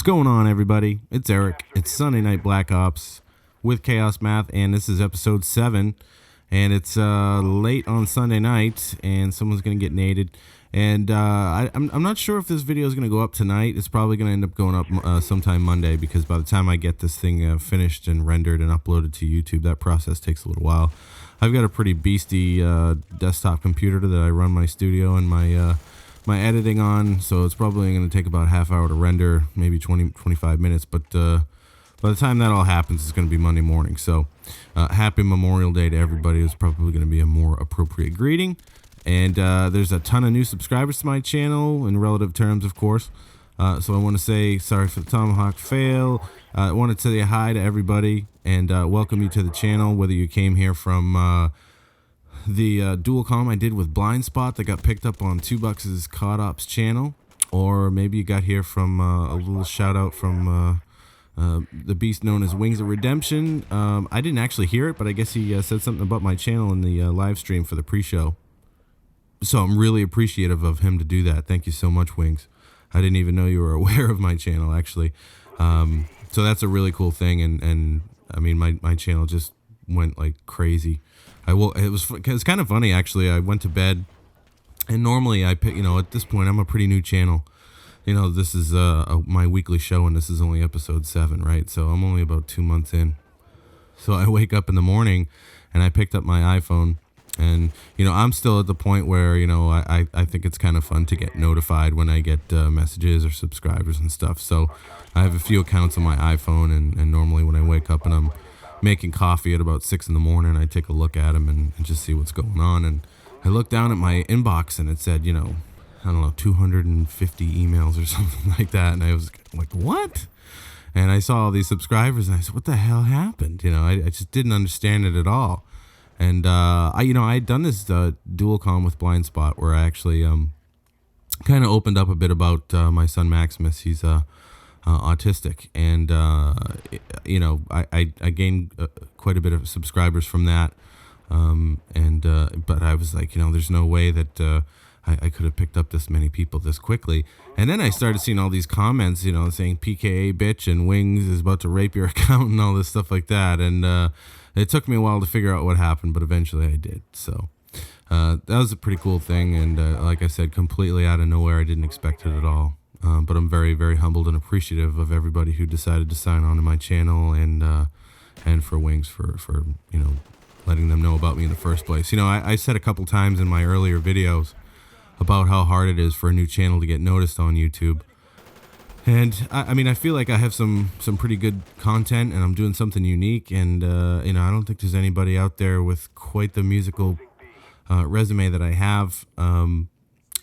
going on, everybody? It's Eric. It's Sunday Night Black Ops with Chaos Math, and this is episode 7. And it's late on Sunday night, and someone's going to get naded. And I'm not sure if this video is going to go up tonight. It's probably going to end up going up sometime Monday, because by the time I get this thing finished and rendered and uploaded to YouTube, that process takes a little while. I've got a pretty beastie desktop computer that I run my studio and my editing on, so it's probably going to take about a half hour to render, maybe 20-25 minutes, but by the time that all happens, it's going to be Monday morning. So happy Memorial Day to everybody. It's probably going to be a more appropriate greeting. And there's a ton of new subscribers to my channel in relative terms, of course. So I want to say sorry for the Tomahawk fail. I want to say hi to everybody and welcome you to the channel, whether you came here from the dual comm I did with BlindSpot that got picked up on 2Bucks' COD Ops channel, or maybe you got here from a little shout out from the beast known as Wings of Redemption. I didn't actually hear it, but I guess he said something about my channel in the live stream for the pre-show. So I'm really appreciative of him to do that. Thank you so much, Wings. I didn't even know you were aware of my channel, actually. So that's a really cool thing, and I mean, my channel just went like crazy. It was kind of funny, actually. I went to bed, and normally I pick, at this point I'm a pretty new channel. This is my weekly show, and this is only episode 7, right? So I'm only about 2 months in. So I wake up in the morning, and I picked up my iPhone, and I'm still at the point where I think it's kind of fun to get notified when I get messages or subscribers and stuff. So I have a few accounts on my iPhone, and normally when I wake up and I'm making coffee at about 6 in the morning, I take a look at them and just see what's going on. And I looked down at my inbox, and it said, I don't know, 250 emails or something like that. And I was like, what? And I saw all these subscribers, and I said, what the hell happened? I just didn't understand it at all. And I had done this dual comm with BlindSpot where I actually kind of opened up a bit about my son Maximus. He's autistic, and I gained quite a bit of subscribers from that. But I was like, there's no way that I could have picked up this many people this quickly. And then I started seeing all these comments, saying PKA bitch and Wings is about to rape your account and all this stuff like that. And it took me a while to figure out what happened, but eventually I did. So that was a pretty cool thing. And like I said, completely out of nowhere. I didn't expect it at all. But I'm very, very humbled and appreciative of everybody who decided to sign on to my channel, and for Wings for letting them know about me in the first place. I said a couple times in my earlier videos about how hard it is for a new channel to get noticed on YouTube. And I mean, I feel like I have some pretty good content, and I'm doing something unique. And I don't think there's anybody out there with quite the musical resume that I have.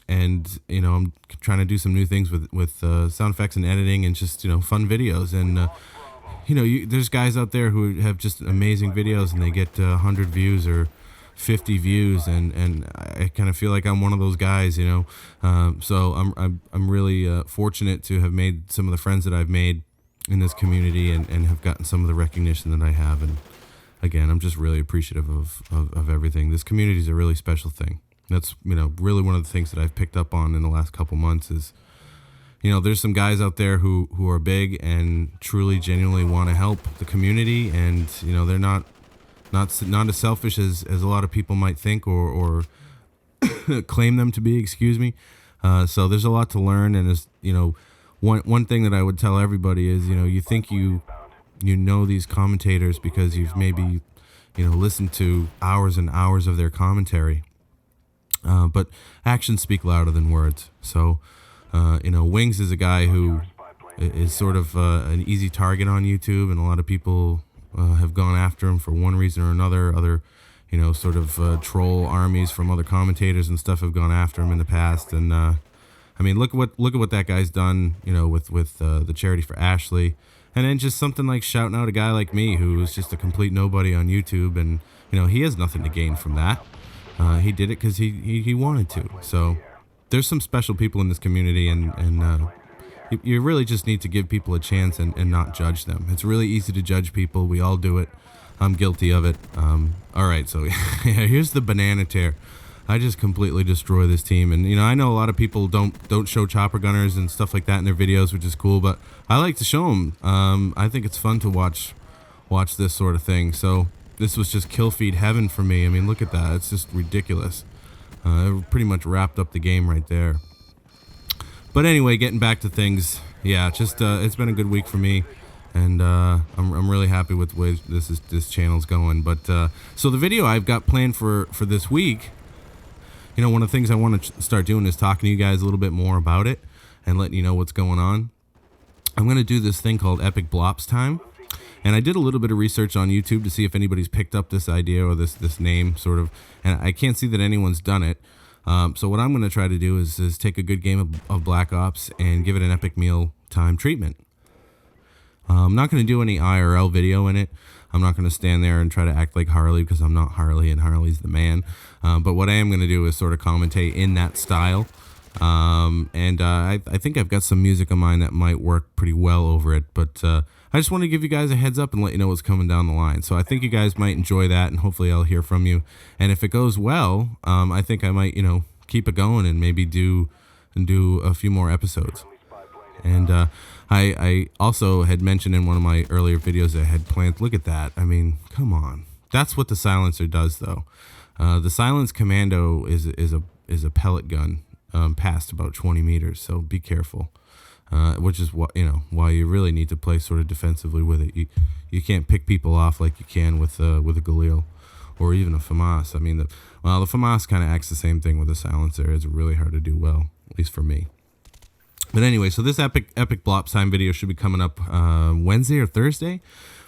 And I'm trying to do some new things with sound effects and editing, and just fun videos. And there's guys out there who have just amazing videos, and they get 100 views or 50 views, and I kind of feel like I'm one of those guys. So I'm really fortunate to have made some of the friends that I've made in this community, and have gotten some of the recognition that I have. And again, I'm just really appreciative of everything. This community is a really special thing. That's really one of the things that I've picked up on in the last couple months is, there's some guys out there who are big and truly, genuinely want to help the community, and they're not as selfish as a lot of people might think or claim them to be. Excuse me. So there's a lot to learn, and as one thing that I would tell everybody is, you think you know these commentators because you've maybe listened to hours and hours of their commentary. But actions speak louder than words. So, Wings is a guy who is sort of an easy target on YouTube, and a lot of people have gone after him for one reason or another. Other, sort of troll armies from other commentators and stuff have gone after him in the past. And I mean, look at what that guy's done, with the charity for Ashley, and then just something like shouting out a guy like me who is just a complete nobody on YouTube, and he has nothing to gain from that. He did it because he wanted to. So there's some special people in this community, and you really just need to give people a chance and not judge them. It's really easy to judge people. We all do it. I'm guilty of it. All right, so here's the banana tear. I just completely destroy this team. And you know, I know a lot of people don't show chopper gunners and stuff like that in their videos, which is cool, but I like to show them. I think it's fun to watch this sort of thing. So this was just kill feed heaven for me. I mean, look at that. It's just ridiculous. It pretty much wrapped up the game right there. But anyway, getting back to things, yeah, just it's been a good week for me, and I'm really happy with the way this channel's going. But so the video I've got planned for this week, you know, one of the things I want to start doing is talking to you guys a little bit more about it and letting you know what's going on. I'm going to do this thing called Epic Blops Time. And I did a little bit of research on YouTube to see if anybody's picked up this idea or this name sort of, and I can't see that anyone's done it. So what I'm going to try to do is take a good game of Black Ops and give it an epic meal time treatment. I'm not going to do any IRL video in it. I'm not going to stand there and try to act like Harley because I'm not Harley and Harley's the man. But what I am going to do is sort of commentate in that style. I think I've got some music of mine that might work pretty well over it, but I just want to give you guys a heads up and let you know what's coming down the line. So I think you guys might enjoy that, and hopefully I'll hear from you. And if it goes well, I think I might, you know, keep it going and maybe do a few more episodes. And I also had mentioned in one of my earlier videos I had planned. Look at that. I mean, come on. That's what the silencer does, though. The Silence Commando is a pellet gun past about 20 meters, so be careful. Which is what, you know, why you really need to play sort of defensively with it. You can't pick people off like you can with a Galil or even a FAMAS. I mean, the FAMAS kind of acts the same thing with a silencer. It's really hard to do well, at least for me. But anyway, so this epic Blops Time video should be coming up Wednesday or Thursday.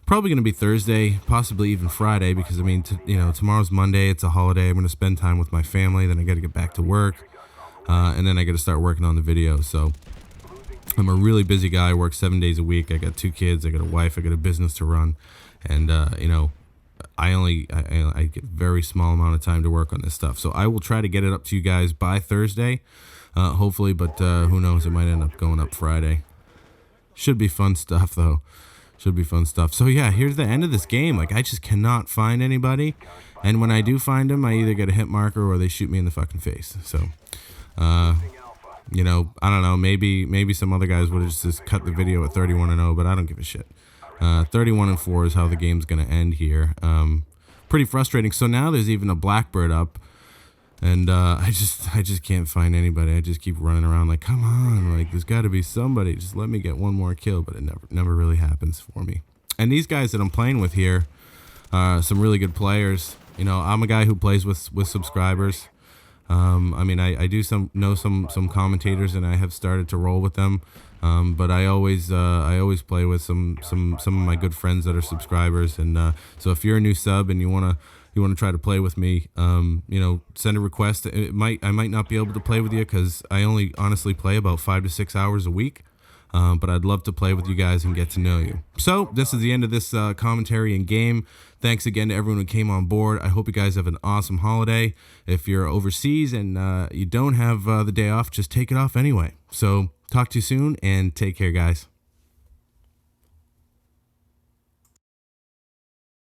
Probably going to be Thursday, possibly even Friday, because I mean, you know, tomorrow's Monday. It's a holiday. I'm going to spend time with my family. Then I got to get back to work, and then I got to start working on the video. So I'm a really busy guy. I work 7 days a week. I got 2 kids. I got a wife. I got a business to run, and you know, I get a very small amount of time to work on this stuff. So I will try to get it up to you guys by Thursday, hopefully. But who knows? It might end up going up Friday. Should be fun stuff, though. Should be fun stuff. So yeah, here's the end of this game. Like, I just cannot find anybody, and when I do find them, I either get a hit marker or they shoot me in the fucking face. So, you know, I don't know. Maybe some other guys would have just cut the video at 31-0, but I don't give a shit. 31-4 is how the game's gonna end here. Pretty frustrating. So now there's even a Blackbird up, and I just can't find anybody. I just keep running around like, come on, like there's got to be somebody. Just let me get one more kill, but it never really happens for me. And these guys that I'm playing with here, some really good players. You know, I'm a guy who plays with subscribers. I mean, I do know some commentators, and I have started to roll with them. But I always play with some of my good friends that are subscribers. And so if you're a new sub and you wanna try to play with me, you know, send a request. I might not be able to play with you because I only honestly play about 5 to 6 hours a week. But I'd love to play with you guys and get to know you. So this is the end of this commentary and game. Thanks again to everyone who came on board. I hope you guys have an awesome holiday. If you're overseas and you don't have the day off, just take it off anyway. So talk to you soon, and take care, guys.